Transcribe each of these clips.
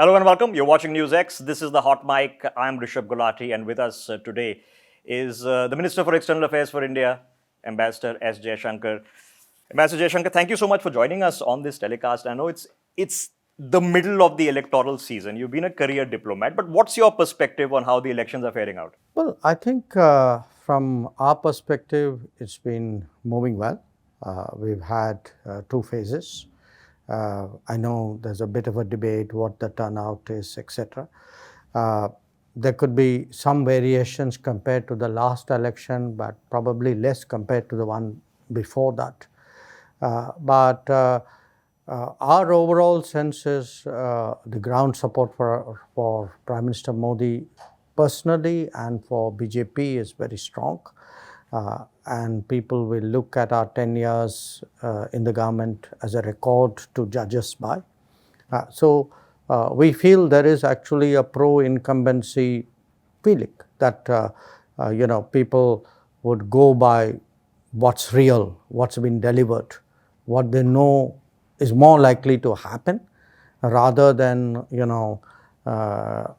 Hello and welcome. You're watching NewsX. This is the Hot Mic. I'm Rishabh Gulati, and with us today is the Minister for External Affairs for India, Ambassador S. Jaishankar. Ambassador Jaishankar, thank you so much for joining us on this telecast. I know it's the middle of the electoral season. You've been a career diplomat, but what's your perspective on how the elections are faring out? Well, I think from our perspective, it's been moving well. We've had two phases. I know there's a bit of a debate what the turnout is, etc. There could be some variations compared to the last election, but probably less compared to the one before that. But our overall sense is the ground support for Prime Minister Modi personally and for BJP is very strong. And people will look at our 10 years in the government as a record to judge us by. So we feel there is actually a pro-incumbency feeling that people would go by what's real, what's been delivered, what they know is more likely to happen, rather than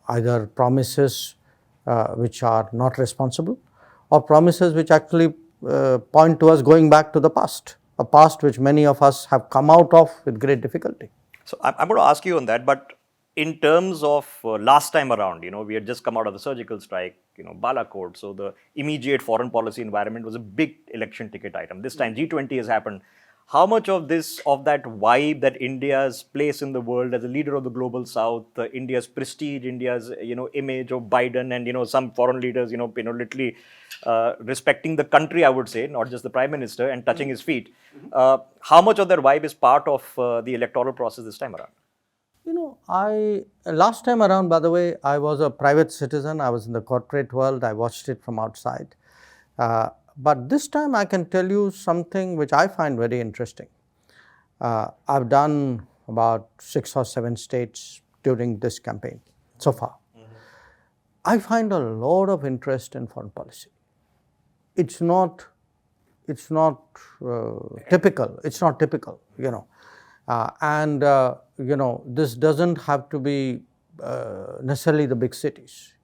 either promises which are not responsible, or promises which actually point to us going back to the past, a past which many of us have come out of with great difficulty. So I'm going to ask you on that, but in terms of last time around, we had just come out of the surgical strike, Balakot. So the immediate foreign policy environment was a big election ticket item. This time G20 has happened. How much of that vibe, that India's place in the world as a leader of the global South, India's prestige, India's image of Biden, and some foreign leaders, literally respecting the country, I would say, not just the Prime Minister, and touching his feet. How much of that vibe is part of the electoral process this time around? Last time around, by the way, I was a private citizen. I was in the corporate world. I watched it from outside. But this time I can tell you something which I find very interesting. I've done about 6 or 7 states during this campaign so far. I find a lot of interest in foreign policy. It's not typical. It's not typical, this doesn't have to be necessarily the big cities.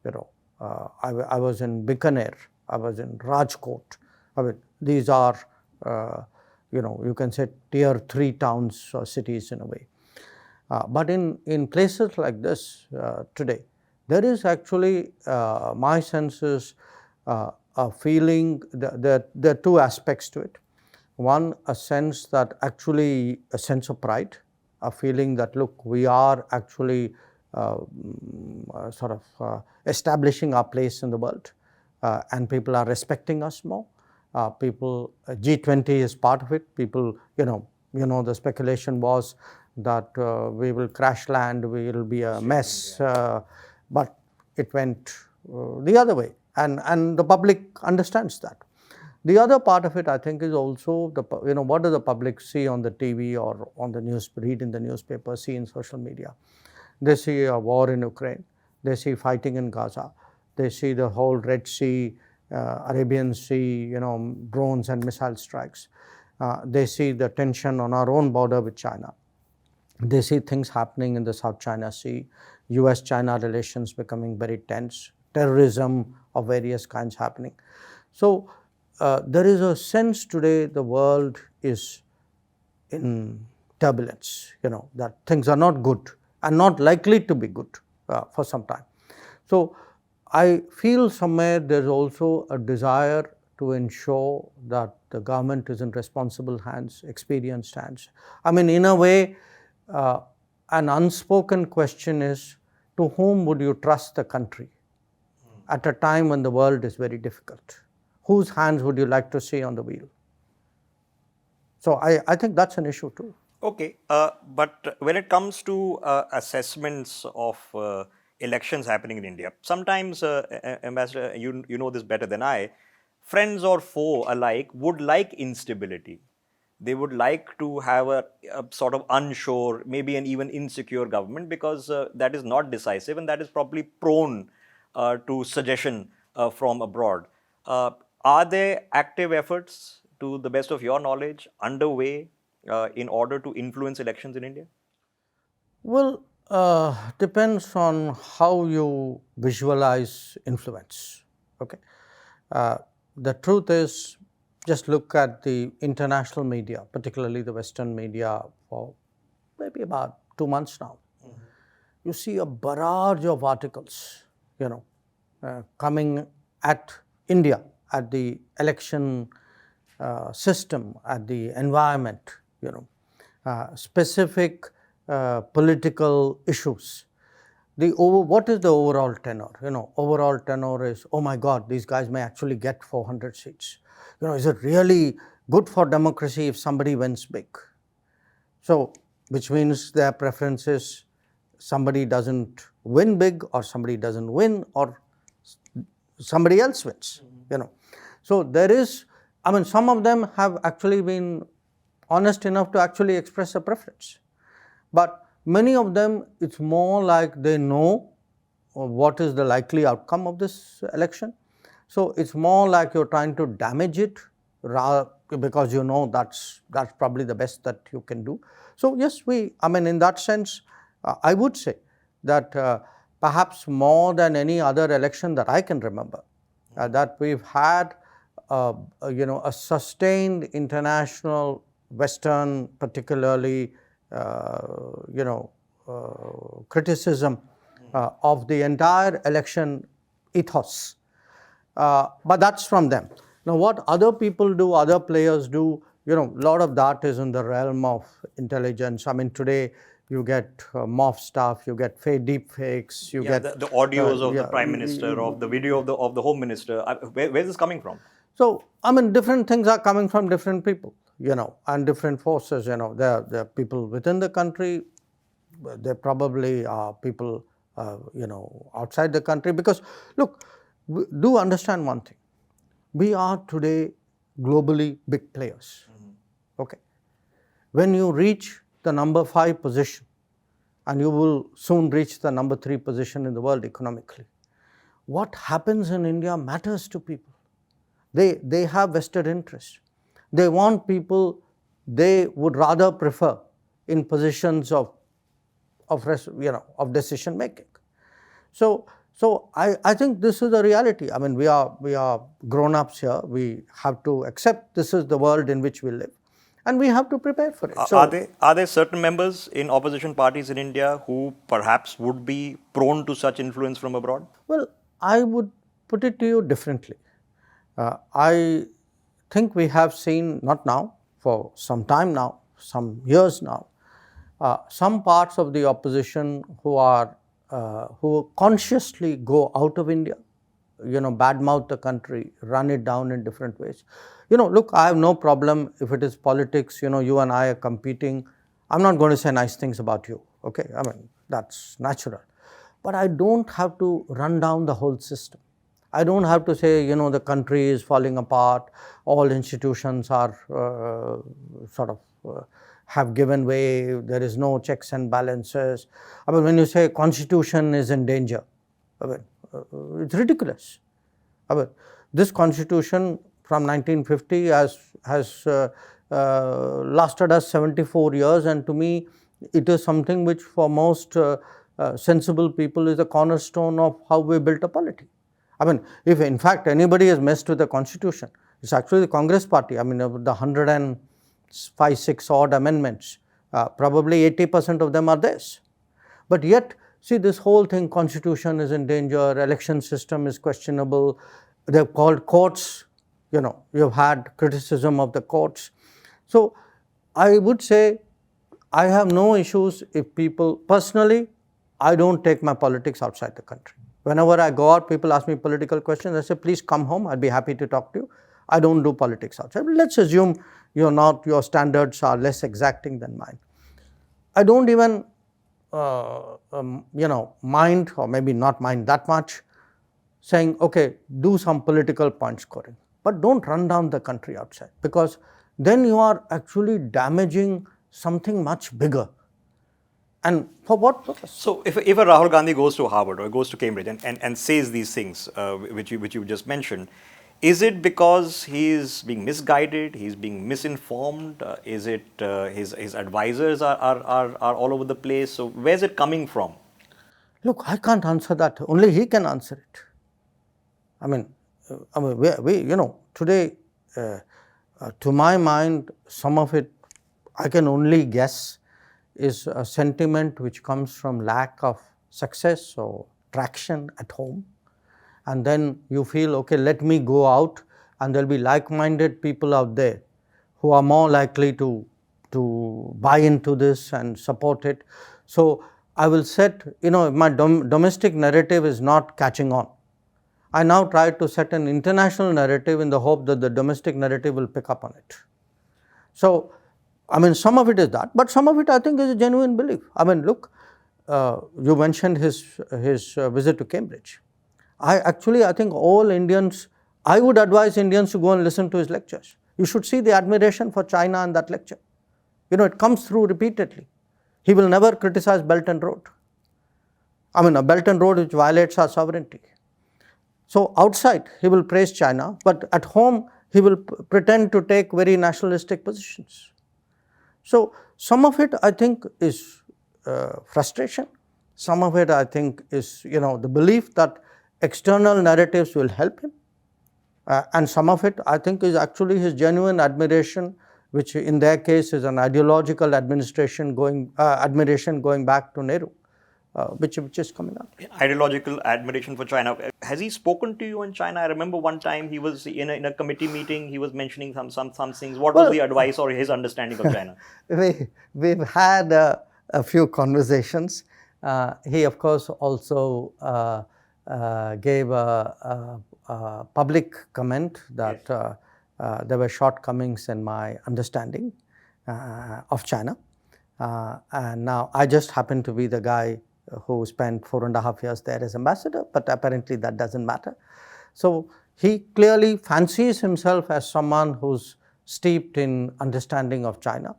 I was in Bikaner. I was in Rajkot. I mean, these are, you can say tier 3 towns or cities in a way. But in places like this today, there is actually, my sense is a feeling, there are 2 aspects to it. One, a sense of pride, a feeling that, look, we are actually establishing our place in the world. And people are respecting us more. G20 is part of it. People, the speculation was that we will crash land, we will be a mess, but it went the other way, and the public understands that. The other part of it, I think, is also what does the public see on the TV or on the news, read in the newspaper, see in social media? They see a war in Ukraine. They see fighting in Gaza. They see the whole Red Sea, Arabian Sea, drones and missile strikes. They see the tension on our own border with China. They see things happening in the South China Sea, US-China relations becoming very tense, terrorism of various kinds happening. So there is a sense today the world is in turbulence, that things are not good and not likely to be good for some time. So I feel somewhere there's also a desire to ensure that the government is in responsible hands, experienced hands. I mean, in a way, an unspoken question is, to whom would you trust the country at a time when the world is very difficult? Whose hands would you like to see on the wheel? So I think that's an issue too. Okay, but when it comes to assessments of elections happening in India, sometimes, Ambassador, you know this better than I, friends or foe alike would like instability. They would like to have a sort of unsure, maybe an even insecure government, because that is not decisive and that is probably prone to suggestion from abroad. Are there active efforts, to the best of your knowledge, underway in order to influence elections in India? Well, Depends on how you visualize influence. Okay, the truth is, just look at the international media, particularly the Western media, for maybe about 2 months now. You see a barrage of articles, coming at India, at the election system, at the environment, specific political issues. What is the overall tenor? Overall tenor is, oh my God, these guys may actually get 400 seats. Is it really good for democracy if somebody wins big? So, which means their preference is somebody doesn't win big, or somebody doesn't win, or somebody else wins. So there is, some of them have actually been honest enough to actually express a preference. But many of them, it's more like they know what is the likely outcome of this election. So it's more like you're trying to damage it, because that's probably the best that you can do. So yes, in that sense, I would say that perhaps more than any other election that I can remember, that we've had a sustained international, Western, particularly criticism of the entire election ethos. But that's from them. Now, what other people do, other players do, a lot of that is in the realm of intelligence. Today you get morph stuff, you get deep fakes, you get the audios of the Prime Minister, of the video of the Home Minister. Where is this coming from? So, different things are coming from different people, and different forces. There are people within the country, there probably are people, outside the country. Because, look, do understand one thing. We are today globally big players. Okay. When you reach the number 5 position, and you will soon reach the number 3 position in the world economically, what happens in India matters to people. They have vested interest. They want people they would rather prefer in positions of decision making. So I think this is the reality. We are grown-ups here. We have to accept this is the world in which we live, and we have to prepare for it. Are there certain members in opposition parties in India who perhaps would be prone to such influence from abroad? Well, I would put it to you differently. I think we have seen, not now, for some time now, some years now, some parts of the opposition who consciously go out of India, badmouth the country, run it down in different ways. Look, I have no problem if it is politics, you and I are competing. I'm not going to say nice things about you, okay? That's natural. But I don't have to run down the whole system. I don't have to say, the country is falling apart, all institutions are have given way, there is no checks and balances. When you say constitution is in danger, it's ridiculous. This constitution from 1950 has lasted us 74 years, and to me, it is something which for most sensible people is the cornerstone of how we built a polity. If in fact anybody has messed with the constitution, it's actually the Congress party. Of the 105-6 odd amendments, probably 80% of them are theirs. But yet, see, this whole thing, constitution is in danger, election system is questionable, they've called courts, you've had criticism of the courts. So, I would say I have no issues if people, personally, I don't take my politics outside the country. Whenever I go out, people ask me political questions, I say, please come home, I'll be happy to talk to you. I don't do politics outside. But let's assume your standards are less exacting than mine. I don't even, mind, or maybe not mind that much, saying, okay, do some political point scoring, but don't run down the country outside, because then you are actually damaging something much bigger. And for what purpose? So, if a Rahul Gandhi goes to Harvard or goes to Cambridge and says these things which you just mentioned, Is it because he's being misguided, he's being misinformed? Is it his advisors are all over the place? So where's it coming from? Look, I can't answer that. Only he can answer it. I mean, today, to my mind, some of it I can only guess is a sentiment which comes from lack of success or traction at home. And then you feel, okay, let me go out, and there'll be like-minded people out there who are more likely to buy into this and support it. So I will set, if my domestic narrative is not catching on, I now try to set an international narrative in the hope that the domestic narrative will pick up on it. So, I mean, some of it is that, but some of it I think is a genuine belief. I mean, look, you mentioned his visit to Cambridge. I think all Indians, I would advise Indians to go and listen to his lectures. You should see the admiration for China in that lecture. It comes through repeatedly. He will never criticize Belt and Road. I mean, a Belt and Road which violates our sovereignty. So outside, he will praise China, but at home, he will pretend to take very nationalistic positions. So some of it, I think, is frustration. Some of it, I think, is, the belief that external narratives will help him. And some of it, I think, is actually his genuine admiration, which in their case is an ideological admiration going back to Nehru. Which is coming up. Ideological admiration for China. Has he spoken to you on China? I remember one time he was in a committee meeting. He was mentioning some things. What was the advice or his understanding of China? We've had a few conversations. He, of course, also gave a public comment that yes, there were shortcomings in my understanding of China. And now I just happen to be the guy who spent 4.5 years there as ambassador, but apparently that doesn't matter. So he clearly fancies himself as someone who's steeped in understanding of China.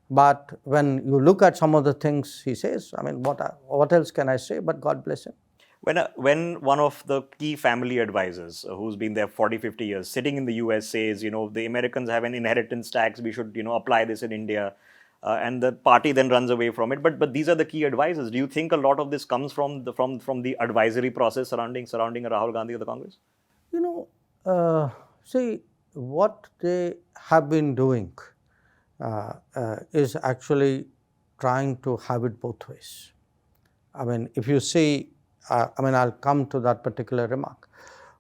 But when you look at some of the things he says, I mean, what else can I say, but God bless him. When one of the key family advisors who's been there 40, 50 years sitting in the US says, the Americans have an inheritance tax, we should, apply this in India. And the party then runs away from it. But these are the key advisors. Do you think a lot of this comes from the advisory process surrounding Rahul Gandhi of the Congress? See, what they have been doing is actually trying to have it both ways. I mean, if you see, I'll come to that particular remark.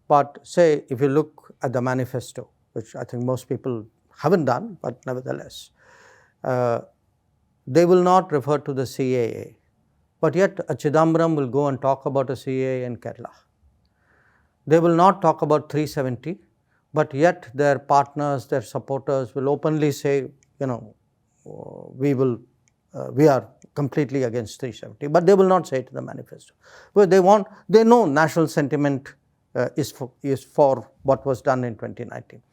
But say, if you look at the manifesto, which I think most people haven't done, but nevertheless, they will not refer to the CAA, but yet a Chidambaram will go and talk about a CAA in Kerala. They will not talk about 370, but yet their partners, their supporters will openly say, we are completely against 370, but they will not say it in the manifesto. But they know national sentiment is for what was done in 2019.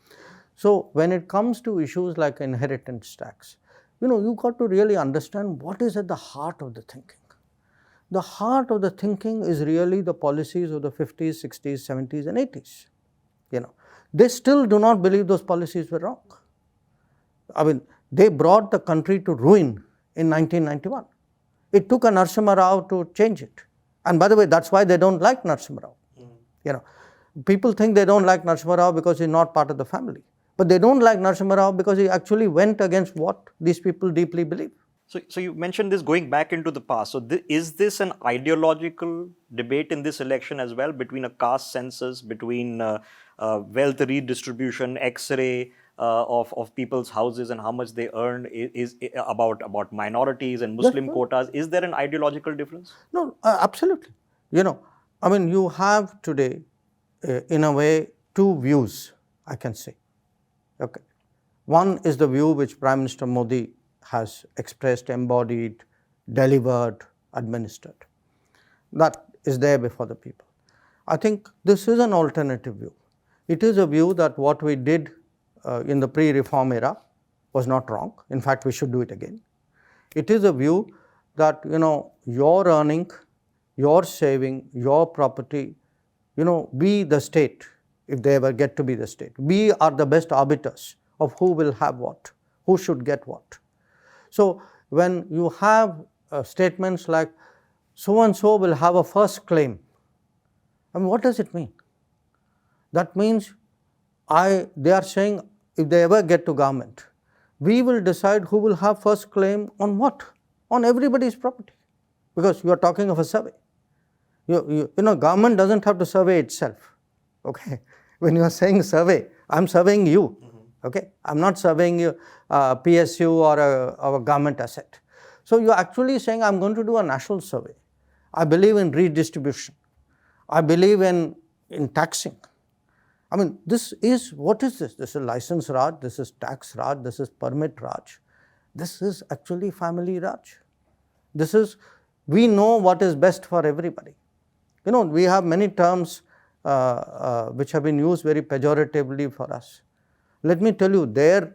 So when it comes to issues like inheritance tax, you got to really understand what is at the heart of the thinking. The heart of the thinking is really the policies of the 50s, 60s, 70s and 80s. They still do not believe those policies were wrong. I mean, they brought the country to ruin in 1991. It took a Narasimha Rao to change it. And by the way, that's why they don't like Narasimha Rao. People think they don't like Narasimha Rao because he's not part of the family. But they don't like Narasimha Rao because he actually went against what these people deeply believe. So you mentioned this going back into the past. So is this an ideological debate in this election as well, between a caste census, between wealth redistribution, X-ray of people's houses and how much they earn, is about minorities and Muslim quotas? Is there an ideological difference? No, absolutely. You have today, in a way, two views, I can say. Okay. One is the view which Prime Minister Modi has expressed, embodied, delivered, administered. That is there before the people. I think this is an alternative view. It is a view that what we did in the pre-reform era was not wrong. In fact, we should do it again. It is a view that, your earning, your saving, your property, we the state, if they ever get to be the state. We are the best arbiters of who will have what, who should get what. So when you have statements like, so and so will have a first claim, I mean, what does it mean? That means they are saying, if they ever get to government, we will decide who will have first claim on what? On everybody's property. Because you are talking of a survey. You know, government doesn't have to survey itself. Okay? When you are saying survey, I am surveying you. Okay? I am not surveying you, PSU or a government asset. So you are actually saying, I am going to do a national survey. I believe in redistribution. I believe in taxing. I mean, what is this? This is license Raj, this is tax Raj, this is permit Raj. This is actually family Raj. We know what is best for everybody. You know, we have many terms which have been used very pejoratively for us. Let me tell you, their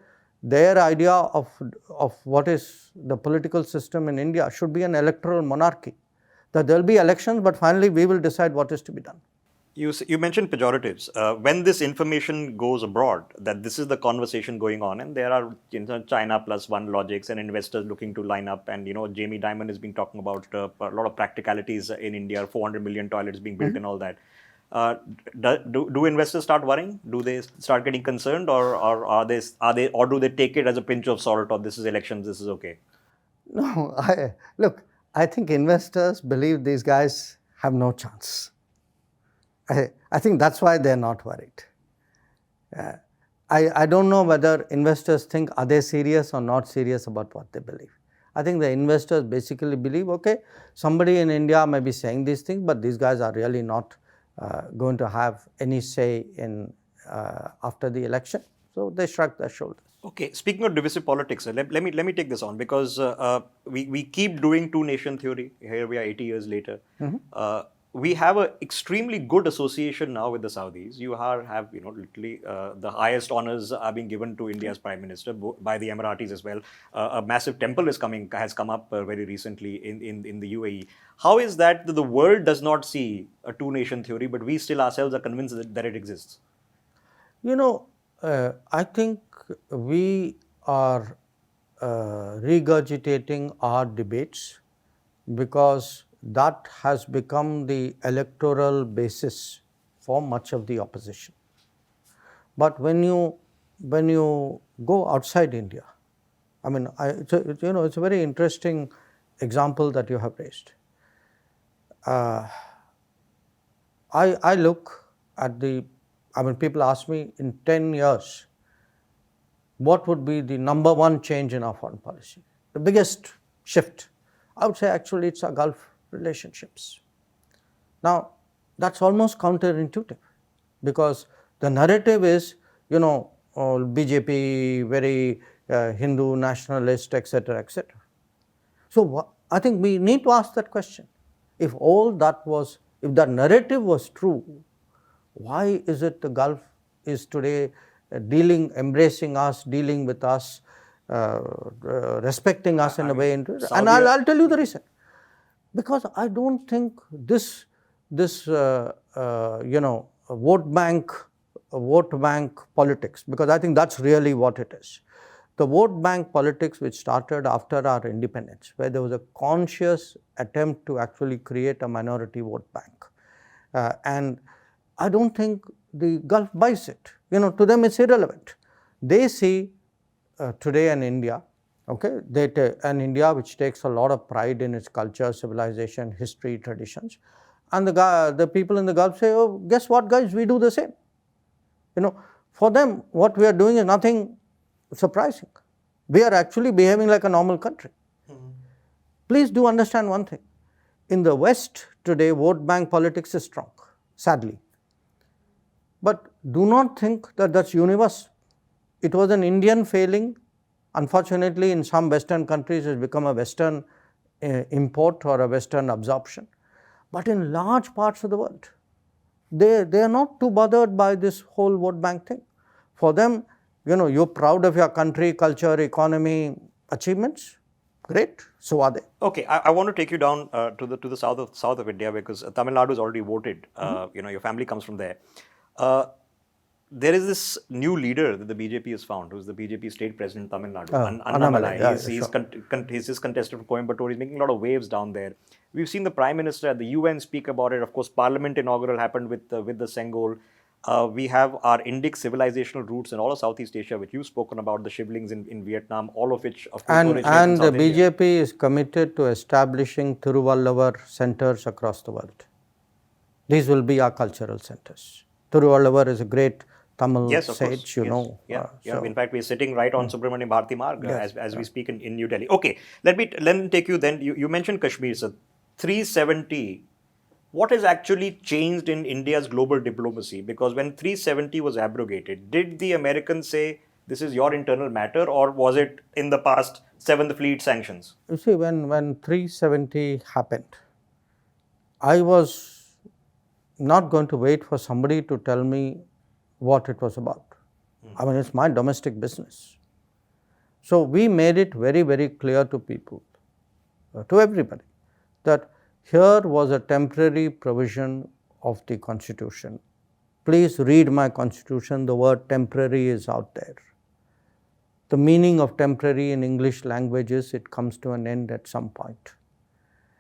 idea of what is the political system in India should be an electoral monarchy. That there will be elections, but finally we will decide what is to be done. You mentioned pejoratives. When this information goes abroad, that this is the conversation going on, and there are China plus one logics and investors looking to line up, and Jamie Dimon has been talking about a lot of practicalities in India, 400 million toilets being built and all that. Do investors start worrying? Do they start getting concerned, or do they take it as a pinch of salt? Or this is elections, this is okay? No, I think investors believe these guys have no chance. I think that's why they're not worried. I don't know whether investors think, are they serious or not serious about what they believe. I think the investors basically believe, okay, somebody in India may be saying these things, but these guys are really not going to have any say in after the election. So they shrug their shoulders. Okay, speaking of divisive politics, let me take this on, because we keep doing two-nation theory. Here we are 80 years later. We have an extremely good association now with the Saudis. You have literally the highest honors are being given to India's Prime Minister by the Emiratis as well. A massive temple has come up very recently in the UAE. How is that the world does not see a two-nation theory, but we still ourselves are convinced that it exists? I think we are regurgitating our debates because that has become the electoral basis for much of the opposition. But when you go outside India, I mean, it's a very interesting example that you have raised. I look at people ask me, in 10 years, what would be the number one change in our foreign policy? The biggest shift? I would say actually it's our Gulf relationships. Now, that's almost counterintuitive, because the narrative is, BJP, very Hindu, nationalist, etc., etc. So, I think we need to ask that question. If that narrative was true, why is it the Gulf is today embracing us, dealing with us, respecting us in a way? And I'll tell you the reason. Because I don't think this vote bank politics, because I think that's really what it is. The vote bank politics which started after our independence, where there was a conscious attempt to actually create a minority vote bank. And I don't think the Gulf buys it. To them it's irrelevant. They see today in India, okay, an India which takes a lot of pride in its culture, civilization, history, traditions, and the people in the Gulf say, oh, guess what, guys, we do the same. For them, what we are doing is nothing surprising. We are actually behaving like a normal country. Please do understand one thing. In the West today, vote bank politics is strong, sadly. But do not think that that's universal. It was an Indian failing. Unfortunately, in some Western countries, it has become a Western import or a Western absorption. But in large parts of the world, they are not too bothered by this whole vote bank thing. For them, you're proud of your country, culture, economy, achievements. Great, so are they. Okay, I want to take you down to the south of India, because Tamil Nadu has already voted. Your family comes from there. there is this new leader that the BJP has found, who's the BJP state president in Tamil Nadu, Annamalai, yeah, He's sure. he's just contested from Coimbatore. He's making a lot of waves down there. We've seen the Prime Minister at the UN speak about it. Of course, Parliament inaugural happened with the Sengol. We have our Indic civilizational roots in all of Southeast Asia, which you've spoken about, the Shivlings in Vietnam, all of which, of course, originate And in the South India. BJP is committed to establishing Thiruvalluvar centers across the world. These will be our cultural centers. Thiruvalluvar is a great Tamil Yes, of course. sage, you Yes. know. Yeah. So- In fact, we're sitting right on Subramanian Bharati Marg Yes, as we speak in New Delhi. Okay, let me take you then. You mentioned Kashmir, sir. 370. What has actually changed in India's global diplomacy? Because when 370 was abrogated, did the Americans say this is your internal matter, or was it in the past 7th Fleet sanctions? You see, when 370 happened, I was not going to wait for somebody to tell me what it was about. I mean, it's my domestic business. So we made it very, very clear to people, to everybody, that here was a temporary provision of the Constitution. Please read my Constitution, the word temporary is out there. The meaning of temporary in English language is it comes to an end at some point.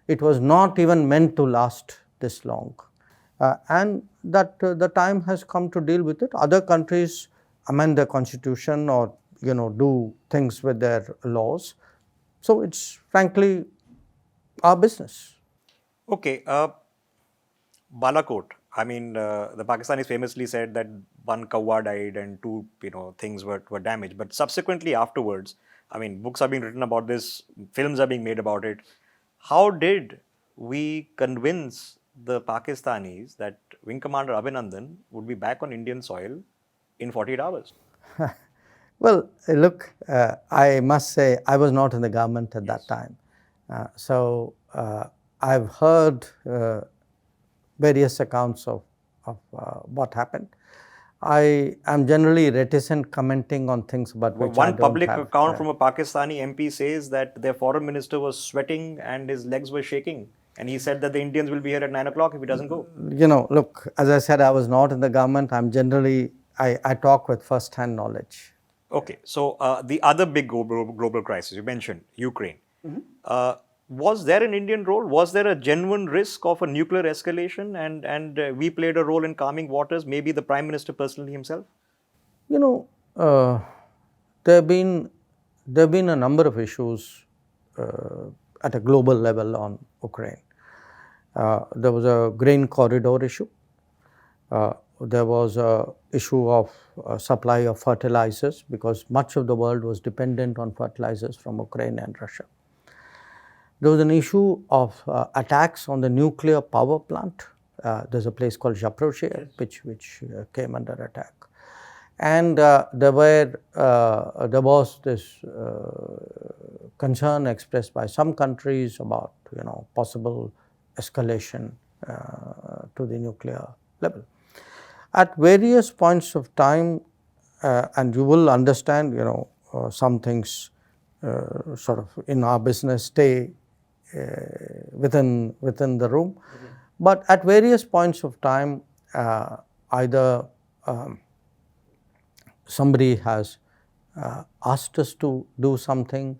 It was not even meant to last this long. And that the time has come to deal with it. Other countries amend their constitution or do things with their laws. So it's frankly our business. Okay, Balakot. I mean, the Pakistanis famously said that one kawa died and two, things were damaged. But subsequently afterwards, I mean, books are being written about this, films are being made about it. How did we convince the Pakistanis that Wing Commander Abhinandan would be back on Indian soil in 48 hours? Well, look, I must say I was not in the government at that time. So I've heard various accounts of what happened. I am generally reticent commenting on things about which I One don't public have, account from a Pakistani MP says that their foreign minister was sweating and his legs were shaking. And he said that the Indians will be here at 9 o'clock if he doesn't go. Look, as I said, I was not in the government. I'm generally, I talk with first-hand knowledge. Okay, so the other big global crisis, you mentioned Ukraine. Was there an Indian role? Was there a genuine risk of a nuclear escalation and we played a role in calming waters, maybe the Prime Minister personally himself? There have been a number of issues at a global level on Ukraine. There was a grain corridor issue. There was a issue of supply of fertilizers because much of the world was dependent on fertilizers from Ukraine and Russia. There was an issue of attacks on the nuclear power plant. There's a place called Zaporizhzhia, which came under attack. And there was this concern expressed by some countries about possible escalation to the nuclear level. At various points of time, and you will understand, some things sort of in our business stay within the room. But at various points of time, either somebody has asked us to do something,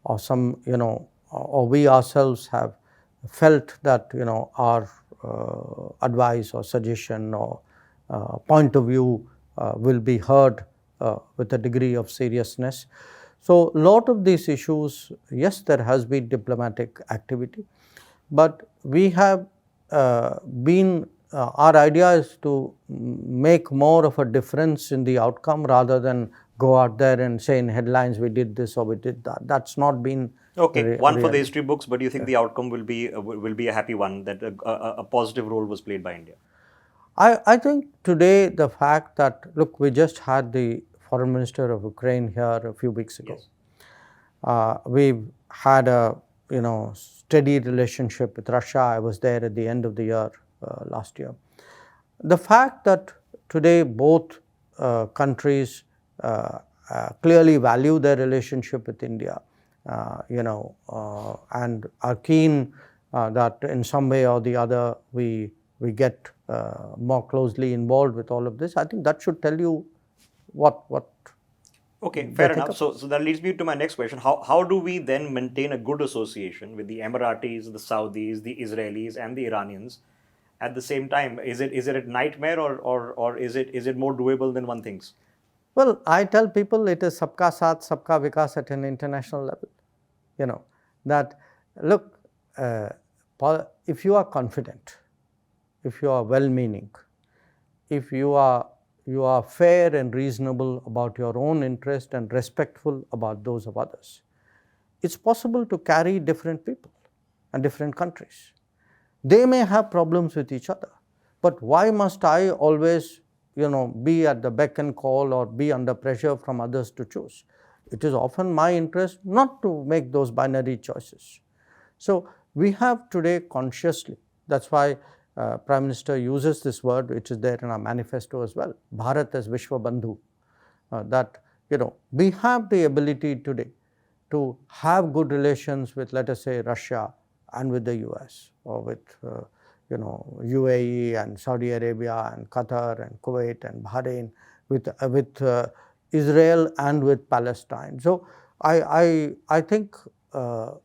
or or we ourselves have felt that our advice or suggestion or point of view will be heard with a degree of seriousness. So, lot of these issues, yes, there has been diplomatic activity, but we have our idea is to make more of a difference in the outcome rather than go out there and say in headlines we did this or we did that. That's not been okay. One for the history books, but do you think the outcome will be a happy one, that a positive role was played by India? I think today the fact that, look, we just had the Foreign Minister of Ukraine here a few weeks ago. Yes. We've had a steady relationship with Russia. I was there at the end of the year last year. The fact that today both countries clearly value their relationship with India, and are keen that in some way or the other we we get more closely involved with all of this. I think that should tell you what Okay, they fair think enough. of So, us. so that leads me to my next question. How do we then maintain a good association with the Emiratis, the Saudis, the Israelis, and the Iranians at the same time? Is it a nightmare, or is it more doable than one thinks? Well, I tell people it is sabka saath, sabka vikas at an international level. You know, that look, if you are confident, if you are well-meaning, if you are fair and reasonable about your own interest and respectful about those of others, it's possible to carry different people and different countries. They may have problems with each other, but why must I always, be at the beck and call or be under pressure from others to choose? It is often my interest not to make those binary choices. So we have today consciously, that's why Prime Minister uses this word, which is there in our manifesto as well, Bharat as Vishwa Bandhu, that we have the ability today to have good relations with, let us say, Russia and with the US, or with UAE and Saudi Arabia and Qatar and Kuwait and Bahrain, with Israel and with Palestine. So I think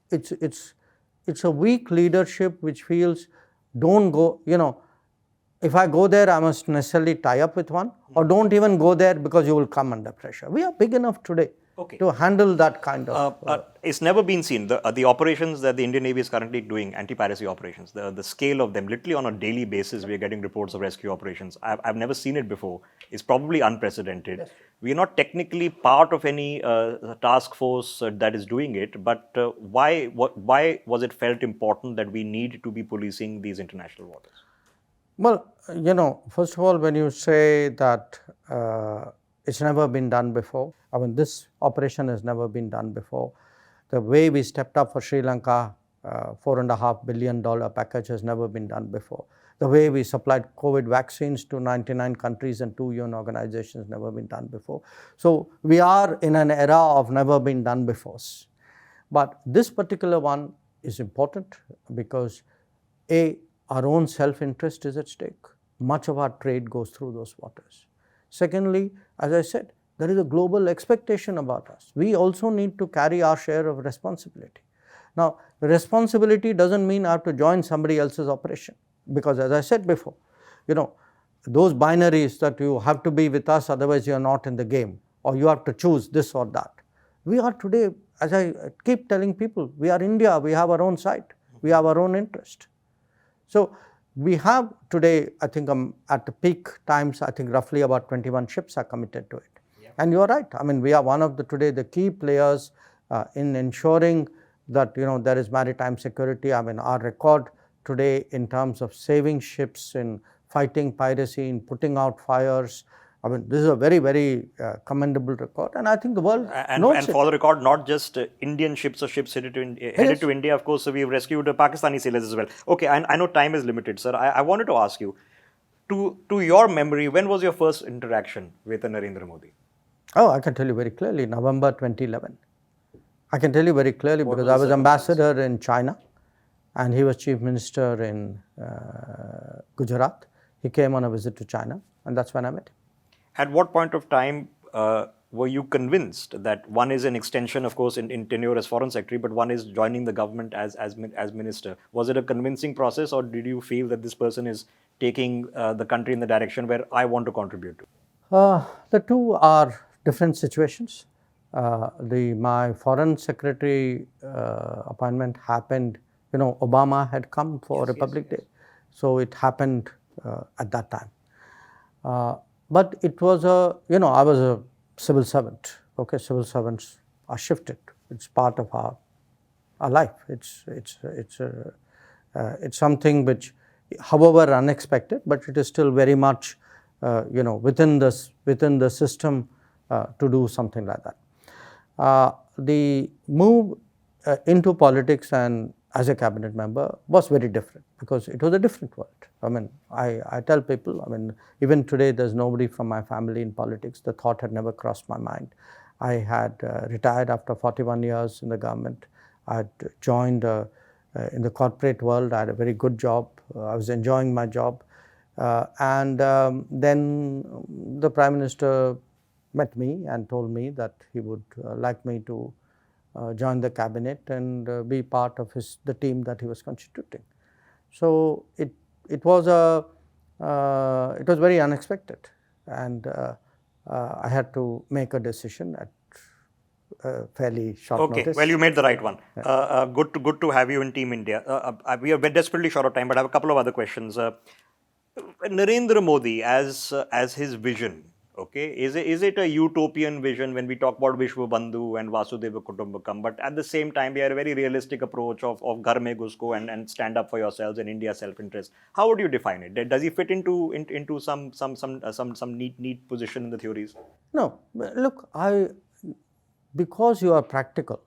it's a weak leadership which feels, don't go, if I go there, I must necessarily tie up with one, or don't even go there because you will come under pressure. We are big enough today to handle that kind of. It's never been seen. The operations that the Indian Navy is currently doing, anti-piracy operations, the scale of them, literally on a daily basis, we are getting reports of rescue operations. I've never seen it before. It's probably unprecedented. Yes. We are not technically part of any task force that is doing it, but why was it felt important that we need to be policing these international waters? Well, first of all, when you say that it's never been done before, I mean, this operation has never been done before. The way we stepped up for Sri Lanka, $4.5 billion package has never been done before. The way we supplied COVID vaccines to 99 countries and 2 UN organizations never been done before. So we are in an era of never been done before. But this particular one is important because our own self-interest is at stake. Much of our trade goes through those waters. Secondly, as I said, there is a global expectation about us. We also need to carry our share of responsibility. Now, responsibility doesn't mean I have to join somebody else's operation, because as I said before, those binaries that you have to be with us, otherwise you are not in the game, or you have to choose this or that. We are today, as I keep telling people, we are India, we have our own site, we have our own interest. So we have today, I think at the peak times, I think roughly about 21 ships are committed to it. Yeah. And you are right. I mean, we are one of the key players in ensuring that there is maritime security. I mean, our record today in terms of saving ships, in fighting piracy, in putting out fires, I mean, this is a very, very commendable record, and I think the world knows and for the record, not just Indian ships or ships headed to India. Of course, so we've rescued Pakistani sailors as well. Okay, I know time is limited, sir. I wanted to ask you, to your memory, when was your first interaction with Narendra Modi? Oh, I can tell you very clearly, November 2011. I can tell you very clearly because I was ambassador in China, and he was chief minister in Gujarat. He came on a visit to China, and that's when I met him. At what point of time were you convinced that one is an extension, of course, in tenure as foreign secretary, but one is joining the government as minister? Was it a convincing process, or did you feel that this person is taking the country in the direction where I want to contribute to? The two are different situations. My foreign secretary appointment happened, Obama had come for Republic Day. So it happened at that time. But it was I was a civil servant. Okay, civil servants are shifted. It's part of our life. It's something which, however unexpected, but it is still very much within the system to do something like that. The move into politics and as a cabinet member was very different because it was a different world. I mean, I tell people, I mean, even today there's nobody from my family in politics. The thought had never crossed my mind. I had retired after 41 years in the government. I had joined in the corporate world. I had a very good job. I was enjoying my job. Then the Prime Minister met me and told me that he would like me to join the cabinet and be part of the team that he was constituting. So it was very unexpected, and I had to make a decision at fairly short notice. Well, you made the right one. Good to have you in Team India. We are desperately short of time, but I have a couple of other questions. Narendra Modi as his vision, okay, is it a utopian vision when we talk about Vishwa Bandhu and Vasudeva Kutumbakam? But at the same time, we have a very realistic approach of ghar mein ghusko and stand up for yourselves and India's self-interest. How would you define it? Does he fit into some neat position in the theories? No, look, because you are practical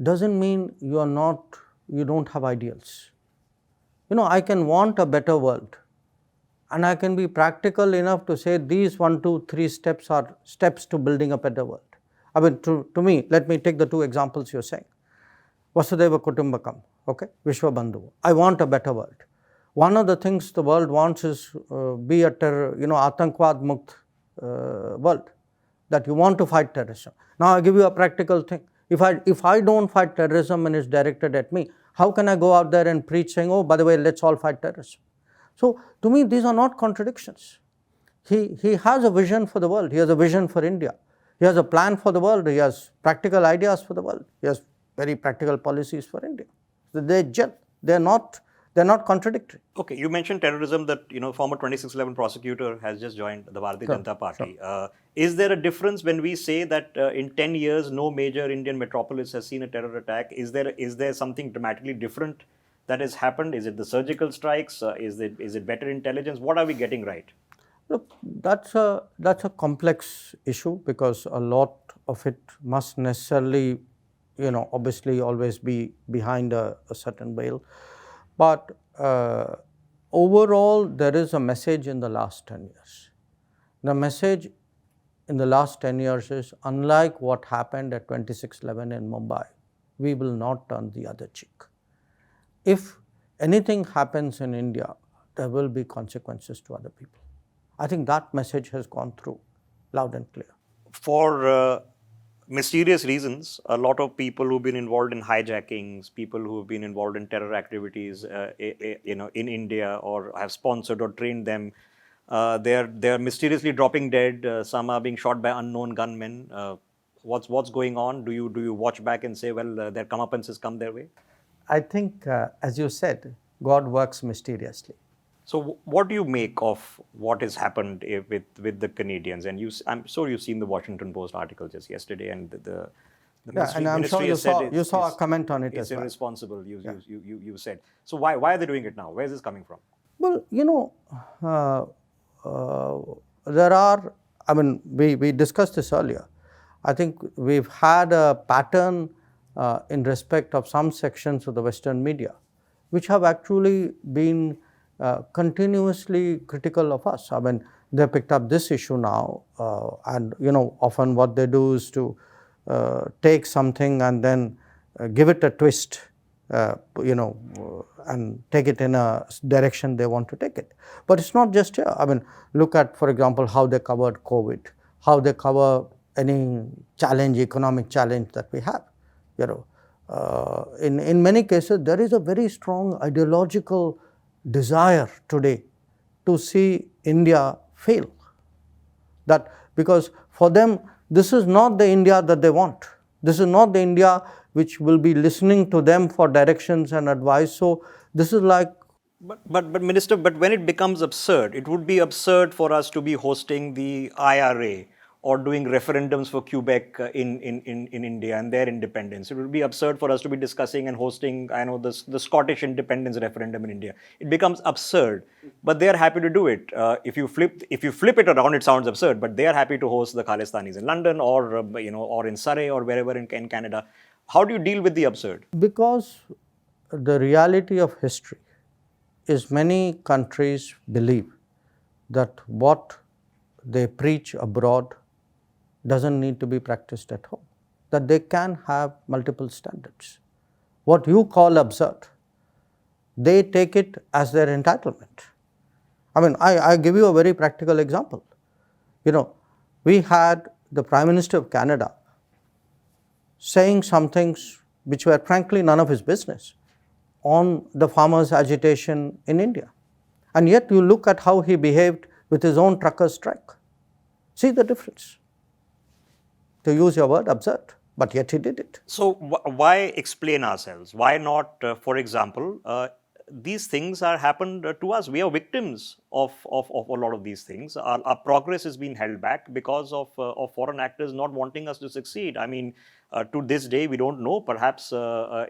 doesn't mean you don't have ideals. I can want a better world, and I can be practical enough to say these 1, 2, 3 steps are steps to building a better world. I mean, to me, let me take the 2 examples you're saying. Vasudeva Kutumbakam, okay, Vishwa Bandhu. I want a better world. One of the things the world wants is be a Atankvad Mukt world, that you want to fight terrorism. Now, I give you a practical thing. If I don't fight terrorism and it's directed at me, how can I go out there and preach saying, oh, by the way, let's all fight terrorism? So, to me, these are not contradictions. He has a vision for the world. He has a vision for India. He has a plan for the world. He has practical ideas for the world. He has very practical policies for India. So they gel. They're not contradictory. Okay, you mentioned terrorism, that former 2611 prosecutor has just joined the Bharatiya Janata Party. Sure. Is there a difference when we say that in 10 years no major Indian metropolis has seen a terror attack? Is there something dramatically different that has happened? Is it the surgical strikes? Is it better intelligence? What are we getting right? Look, that's a complex issue, because a lot of it must necessarily, obviously always be behind a certain veil. But overall, there is a message in the last 10 years. The message in the last 10 years is, unlike what happened at 2611 in Mumbai, we will not turn the other cheek. If anything happens in India, there will be consequences to other people. I think that message has gone through loud and clear. For mysterious reasons, a lot of people who've been involved in hijackings, people who've been involved in terror activities, in India, or have sponsored or trained them, they're mysteriously dropping dead. Some are being shot by unknown gunmen. What's going on? Do you watch back and say, well, their comeuppances come their way? I think, as you said, God works mysteriously. So, what do you make of what has happened with the Canadians? And I'm sure you've seen the Washington Post article just yesterday, and the ministry, and I'm sure you saw a comment on it as well. It's irresponsible, you said. So, why are they doing it now? Where is this coming from? Well, there are. I mean, we discussed this earlier. I think we've had a pattern in respect of some sections of the Western media, which have actually been continuously critical of us. I mean, they picked up this issue now, and often what they do is to take something and then give it a twist, and take it in a direction they want to take it. But it's not just here. I mean, look at, for example, how they covered COVID, how they cover any economic challenge that we have. In many cases, there is a very strong ideological desire today to see India fail. That because for them, this is not the India that they want. This is not the India which will be listening to them for directions and advice. So this is like. But Minister, when it becomes absurd, it would be absurd for us to be hosting the IRA or doing referendums for Quebec in India and their independence. It would be absurd for us to be discussing and hosting, the Scottish independence referendum in India. It becomes absurd, but they are happy to do it. If you flip it around, it sounds absurd, but they are happy to host the Khalistanis in London or or in Surrey or wherever in Canada. How do you deal with the absurd? Because the reality of history is many countries believe that what they preach abroad doesn't need to be practiced at home, that they can have multiple standards. What you call absurd, they take it as their entitlement. I mean, I give you a very practical example. You know, we had the Prime Minister of Canada saying some things which were frankly none of his business on the farmers' agitation in India. And yet you look at how he behaved with his own truckers' strike. See the difference. To use your word, absurd, but yet he did it. So why explain ourselves? Why not, for example, these things are happened to us. We are victims of a lot of these things. Our progress has been held back because of foreign actors not wanting us to succeed. I mean, to this day, we don't know. Perhaps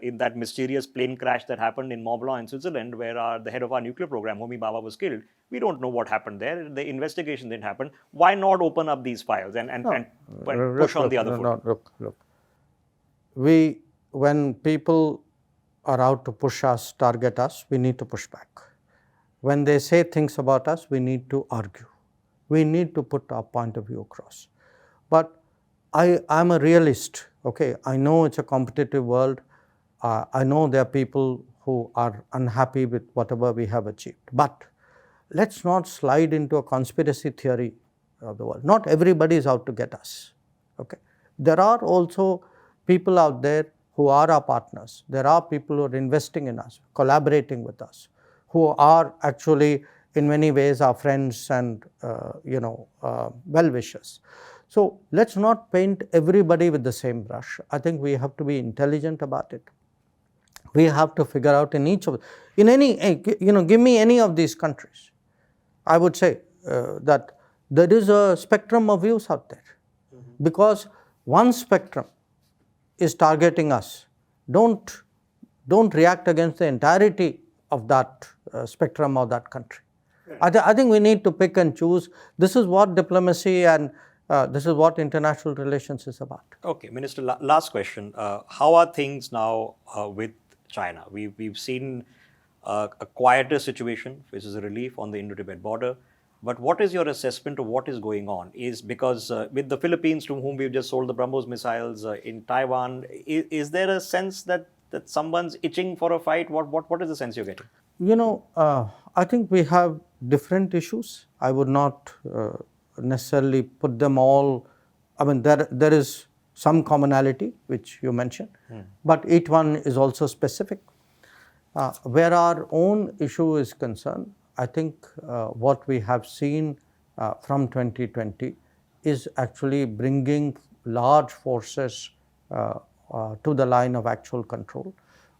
in that mysterious plane crash that happened in Mont Blanc in Switzerland, where the head of our nuclear program, Homi Bhabha, was killed, we don't know what happened there. The investigation didn't happen. Why not open up these files and push on the other foot? Look. When people are out to push us, target us, we need to push back. When they say things about us, we need to argue. We need to put our point of view across. But I'm a realist, okay? I know it's a competitive world. I know there are people who are unhappy with whatever we have achieved. But let's not slide into a conspiracy theory of the world. Not everybody is out to get us, okay? There are also people out there who are our partners. There are people who are investing in us, collaborating with us, who are actually in many ways our friends and well-wishers. So let's not paint everybody with the same brush. I think we have to be intelligent about it. We have to figure out give me any of these countries. I would say that there is a spectrum of views out there. Because one spectrum is targeting us. Don't react against the entirety of that spectrum of that country. Right. I think we need to pick and choose. This is what diplomacy and this is what international relations is about. Okay, Minister, last question. How are things now with China? We've seen a quieter situation, which is a relief on the Indo-Tibet border. But what is your assessment of what is going on? Is because with the Philippines, to whom we've just sold the BrahMos missiles, in Taiwan, is there a sense that someone's itching for a fight? What is the sense you're getting? I think we have different issues. I would not necessarily put them all. I mean, there is some commonality, which you mentioned, but each one is also specific. Where our own issue is concerned, I think what we have seen from 2020 is actually bringing large forces to the line of actual control.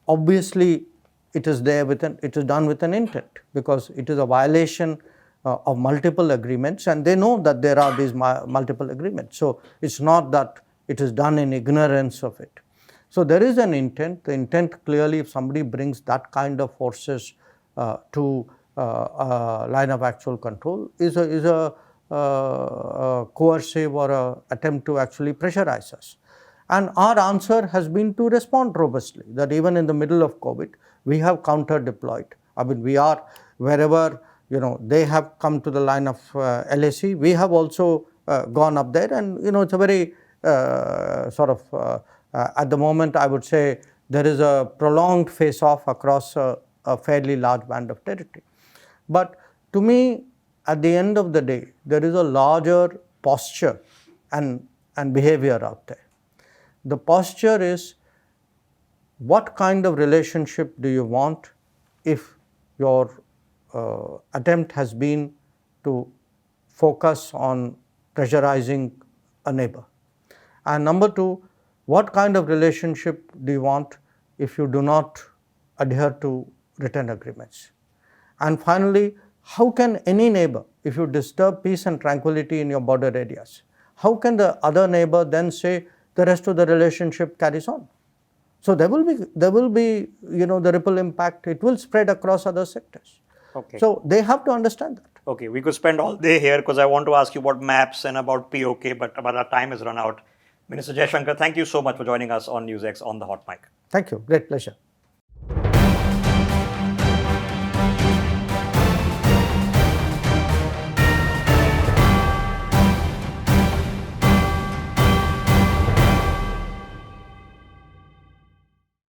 Obviously, it is done with an intent, because it is a violation of multiple agreements, and they know that there are these multiple agreements. So it's not that it is done in ignorance of it. So there is an intent. The intent clearly, if somebody brings that kind of forces to line of actual control, is a coercive or a attempt to actually pressurize us. And our answer has been to respond robustly, that even in the middle of COVID, we have counter-deployed. I mean, we are wherever, they have come to the line of LAC, we have also gone up there, and, it's a very at the moment, I would say, there is a prolonged face-off across a fairly large band of territory. But to me, at the end of the day, there is a larger posture and behavior out there. The posture is, what kind of relationship do you want if your attempt has been to focus on pressurizing a neighbor? And number two, what kind of relationship do you want if you do not adhere to written agreements? And finally, how can any neighbor, if you disturb peace and tranquility in your border areas, how can the other neighbor then say the rest of the relationship carries on? So there will be the ripple impact. It will spread across other sectors. Okay. So they have to understand that. Okay, we could spend all day here because I want to ask you about maps and about POK, but our time has run out. Minister Jaishankar, thank you so much for joining us on NewsX on the Hot Mic. Thank you. Great pleasure.